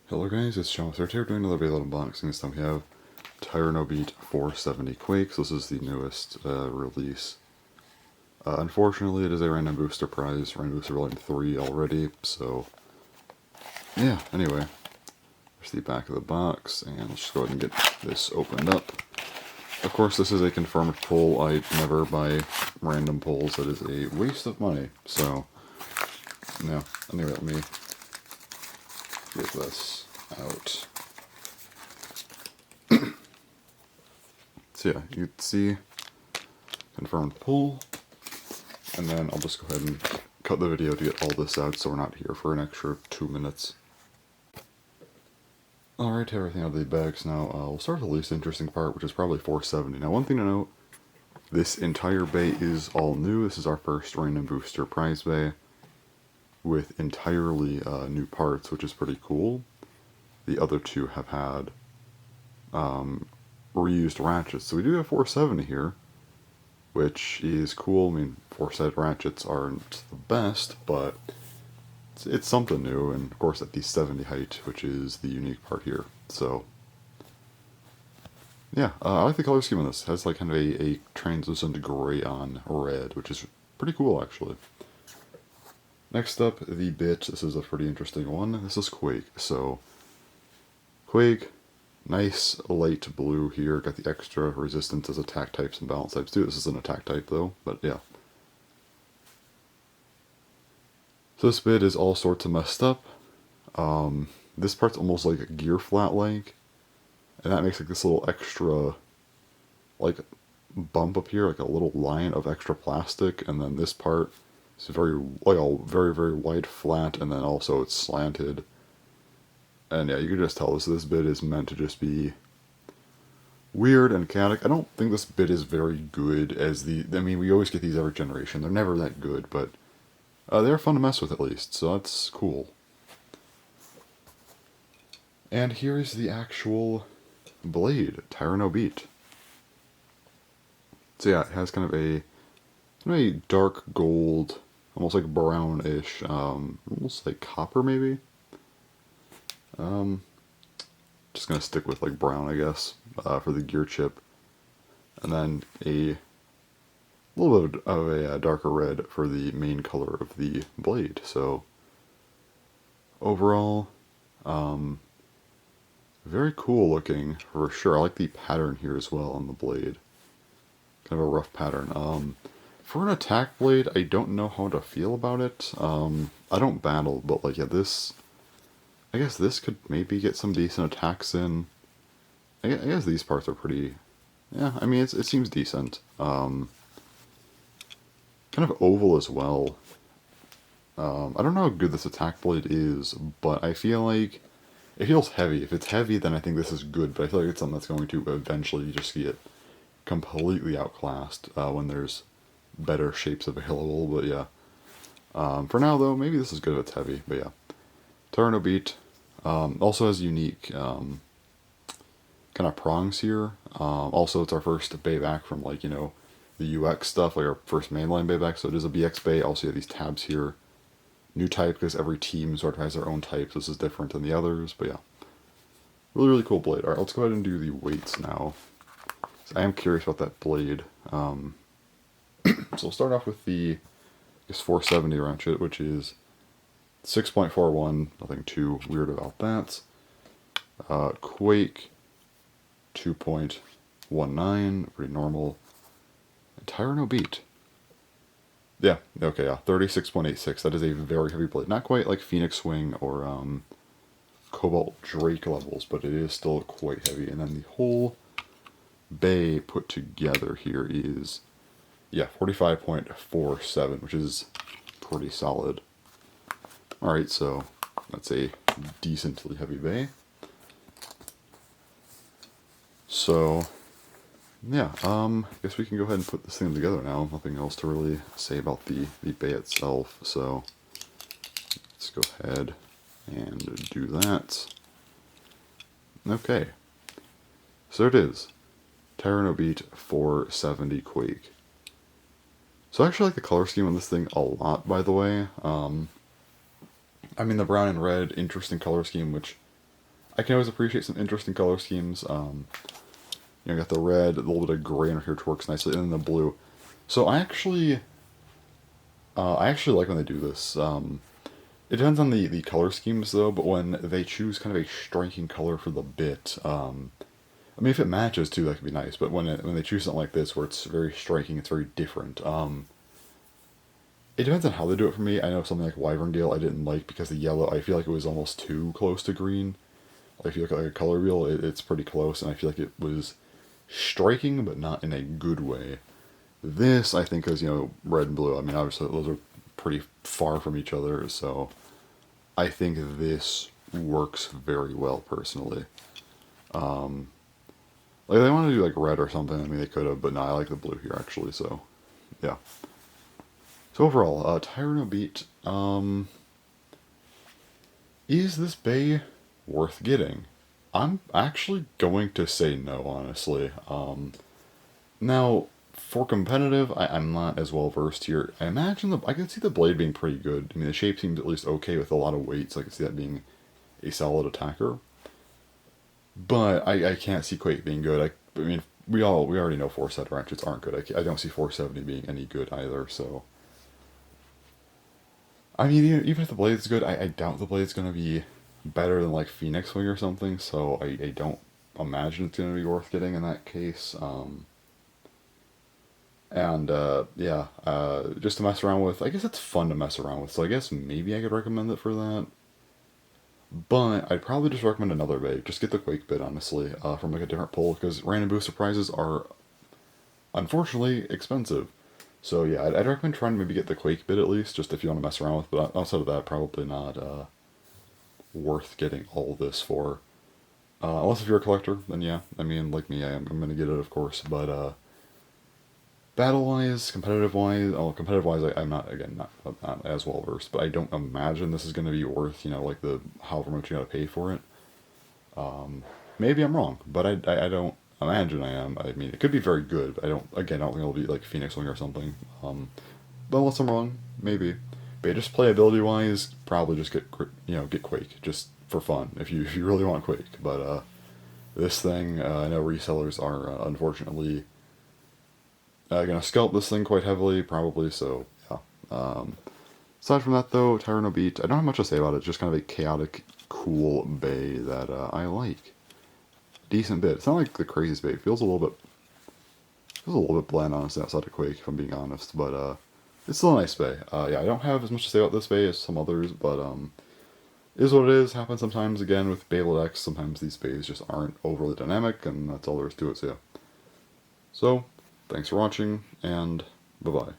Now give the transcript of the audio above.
Hello guys, it's Sean here doing another Beyblade unboxing. This time we have TyrannoBeat 4-70Q. So this is the newest release. Unfortunately, it is a random booster prize. Random booster rolling 3 already, so yeah, anyway. There's the back of the box, and let's just go ahead and get this opened up. Of course, this is a confirmed pull. I never buy random pulls. That is a waste of money, so yeah, anyway, let me get this out. So yeah, you can see confirmed pull, and then I'll just go ahead and cut the video to get all this out so we're not here for an extra 2 minutes. Alright, everything out of the bags now. We'll start with the least interesting part, which is probably 470. Now, one thing to note, this entire bay is all new. This is our first random booster prize bay with entirely new parts, which is pretty cool. The other two have had reused ratchets. So we do have 470 here, which is cool. I mean, 4-sided ratchets aren't the best, but it's something new, and of course at the 70 height, which is the unique part here. So yeah, I like the color scheme on this. It has like kind of a translucent gray on red, which is pretty cool actually. Next up, the bit. This is a pretty interesting one. This is Quake. So Quake, nice light blue here. Got the extra resistance as attack types and balance types too. This is an attack type though, but yeah. So this bit is all sorts of messed up. This part's almost like a gear flat like, and that makes like this little extra like bump up here, like a little line of extra plastic, and then this part is very like a very wide flat, and then also it's slanted. And yeah, you can just tell this bit is meant to just be weird and chaotic. I don't think this bit is very good as I mean, we always get these every generation. They're never that good, but they're fun to mess with at least, so that's cool. And here's the actual blade, TyrannoBeat. So yeah, it has kind of a dark gold, almost like brownish, almost like copper maybe. Just gonna stick with like brown, I guess, for the gear chip, and then a little bit of a darker red for the main color of the blade. So overall, very cool looking for sure. I like the pattern here as well on the blade. Kind of a rough pattern. For an attack blade, I don't know how to feel about it. I don't battle, but like, yeah, I guess this could maybe get some decent attacks in. I guess these parts are pretty, yeah, I mean, it seems decent. Kind of oval as well. I don't know how good this attack blade is, but I feel like it feels heavy. If it's heavy, then I think this is good, but I feel like it's something that's going to eventually just get completely outclassed when there's better shapes available, but yeah. For now, though, maybe this is good if it's heavy, but yeah. TyrannoBeat also has unique kind of prongs here. Also, it's our first bay back from, like, you know, the UX stuff, like our first mainline bay back, so it is a BX bay. Also, you have these tabs here. New type, because every team sort of has their own type, so this is different than the others, but yeah. Really cool blade. Alright, let's go ahead and do the weights now. So I am curious about that blade. So we'll start off with the, I guess, 470 ratchet, which is 6.41, nothing too weird about that. Quake, 2.19, pretty normal. And TyrannoBeat. Yeah, okay, yeah, 36.86. That is a very heavy blade. Not quite like Phoenix Wing or Cobalt Drake levels, but it is still quite heavy. And then the whole bay put together here is, yeah, 45.47, which is pretty solid. Alright, so that's a decently heavy bay. So yeah, I guess we can go ahead and put this thing together now. Nothing else to really say about the bay itself, so let's go ahead and do that. Okay, so it is TyrannoBeat 470 Quake. So I actually like the color scheme on this thing a lot, by the way. I mean, the brown and red, interesting color scheme, which I can always appreciate some interesting color schemes. You know, got the red, a little bit of gray in here, which works nicely, and then the blue. So I actually like when they do this. It depends on the color schemes though, but when they choose kind of a striking color for the bit, I mean, if it matches too, that could be nice. But when they choose something like this, where it's very striking, it's very different. It depends on how they do it for me. I know something like Wyverndale I didn't like because the yellow, I feel like it was almost too close to green. Like if you look at like a color wheel, it's pretty close, and I feel like it was striking, but not in a good way. This, I think, is, you know, red and blue. I mean, obviously, those are pretty far from each other, so I think this works very well, personally. Like, they want to do, like, red or something, I mean, they could have, but no, I like the blue here, actually, so, yeah. So, overall, TyrannoBeat, is this bay worth getting? I'm actually going to say no, honestly. Now, for competitive, I'm not as well versed here. I imagine I can see the blade being pretty good. I mean, the shape seems at least okay with a lot of weight, so I can see that being a solid attacker. But I can't see Quake being good. I mean, we already know 4-set ratchets aren't good. I don't see 470 being any good either. So, I mean, even if the blade's good, I doubt the blade's gonna be better than like Phoenix Wing or something. So I don't imagine it's gonna be worth getting in that case. And yeah, just to mess around with. I guess it's fun to mess around with. So I guess maybe I could recommend it for that. But I'd probably just recommend another bay. Just get the Quake bit, honestly, from like a different pull, because random booster prizes are unfortunately expensive. So yeah, I'd recommend trying to maybe get the Quake bit at least, just if you want to mess around with. But outside of that, probably not worth getting all this for. Unless if you're a collector, then yeah. I mean, like me, I'm gonna get it, of course. But battle-wise, competitive-wise, I'm not, again, not as well versed, but I don't imagine this is going to be worth, you know, like the however much you got to pay for it. Maybe I'm wrong, but I don't imagine I am. I mean, it could be very good, but I don't think it'll be like Phoenix Wing or something. But unless I'm wrong, maybe. But yeah, just playability-wise, probably just get Quake, just for fun, if you really want Quake. But this thing, I know resellers are unfortunately gonna scalp this thing quite heavily, probably, so yeah. Aside from that, though, TyrannoBeat, I don't have much to say about it, just kind of a chaotic, cool bay that I like. Decent bit. It's not like the craziest bay. It feels a little bit bland, honestly, outside of Quake, if I'm being honest, but it's still a nice bay. Yeah, I don't have as much to say about this bay as some others, but it is what it is. Happens sometimes, again, with Beyblade X. Sometimes these bays just aren't overly dynamic, and that's all there is to it, so yeah. So, thanks for watching, and bye-bye.